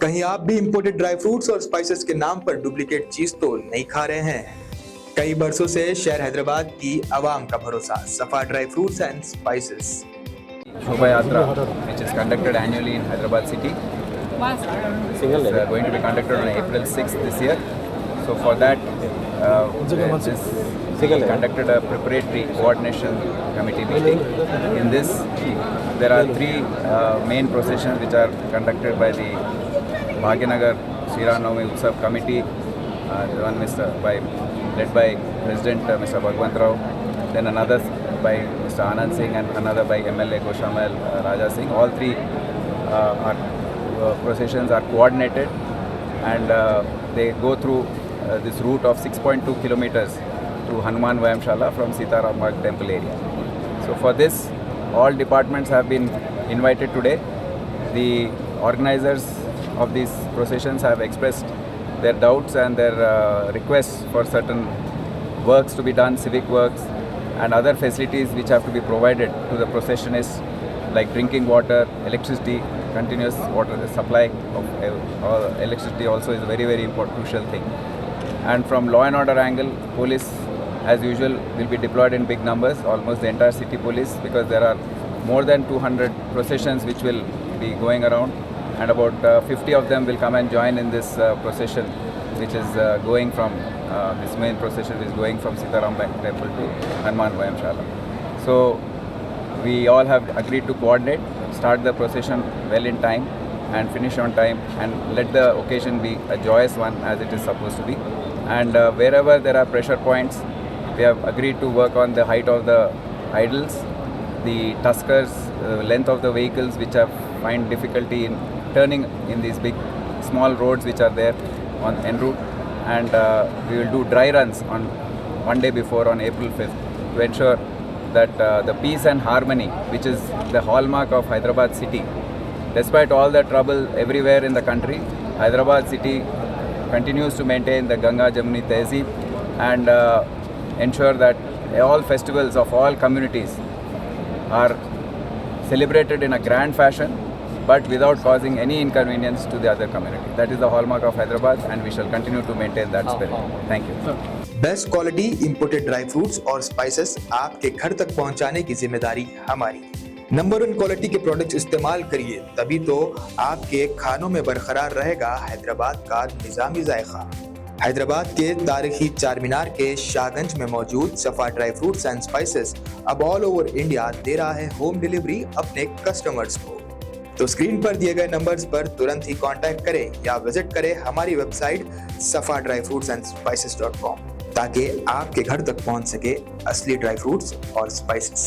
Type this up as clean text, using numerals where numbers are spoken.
कहीं आप भी इंपोर्टेड ड्राई फ्रूट्स और स्पाइसेस के नाम पर डुप्लीकेट चीज तो नहीं खा रहे हैं? कई बरसों से शहर हैदराबाद की आवाम का भरोसा सफा dry fruits and spices. Shobha Yatra, which is conducted annually in Hyderabad city. It's going to be conducted on April 6th this year. So for that, we conducted a preparatory coordination committee meeting. In this, there are three main processions which are conducted by the Bhagyanagar Shri Ram Navami Utsav committee, one led by President Mr. Bhagwant Rao, then another by Mr. Anand Singh and another by MLA Goshamal Raja Singh. All three processions are coordinated and they go through this route of 6.2 kilometers to Hanuman Vayamshala from Sitaram Marg temple area. So for this, all departments have been invited today. The organizers of these processions have expressed their doubts and their requests for certain works to be done, civic works and other facilities which have to be provided to the processionists, like drinking water, electricity, continuous water supply of electricity also is a very, very important, crucial thing. And from law and order angle, police as usual will be deployed in big numbers, almost the entire city police, because there are more than 200 processions which will be going around, and about 50 of them will come and join in this procession, which is going from this main procession is going from Sitaram temple to Hanuman Vayamshala. So we all have agreed to coordinate, start the procession well in time and finish on time, and let the occasion be a joyous one as it is supposed to be. And wherever there are pressure points, we have agreed to work on the height of the idols, the tuskers, length of the vehicles which have find difficulty in turning in these big small roads which are there on en route, and we will do dry runs on one day before on April 5th to ensure that the peace and harmony, which is the hallmark of Hyderabad city, despite all the trouble everywhere in the country, Hyderabad city continues to maintain the Ganga Jamuni Tehzeeb and ensure that all festivals of all communities are celebrated in a grand fashion, but without causing any inconvenience to the other community. That is the hallmark of Hyderabad, and we shall continue to maintain that spirit. Thank you. Best quality imported dry fruits और spices आपके घर तक पहुंचाने की जिम्मेदारी हमारी। Number 1 quality के products इस्तेमाल करिए, तभी तो आपके खानों में बरकरार रहेगा हैदराबाद का निजामी जायका। हैदराबाद के तारीखी चार मीनार के शाहगंज में मौजूद सफा ड्राई फ्रूट्स एंड स्पाइसेस अब ऑल ओवर इंडिया दे रहा है होम डिलीवरी अपने कस्टमर्स को। तो स्क्रीन पर दिए गए नंबर्स पर तुरंत ही कांटेक्ट करें या विजिट करें हमारी वेबसाइट safadryfruitsandsspices.com ताकि आपके घर तक पहुंच सके असली ड्राई फ्रूट्स और स्पाइसेस।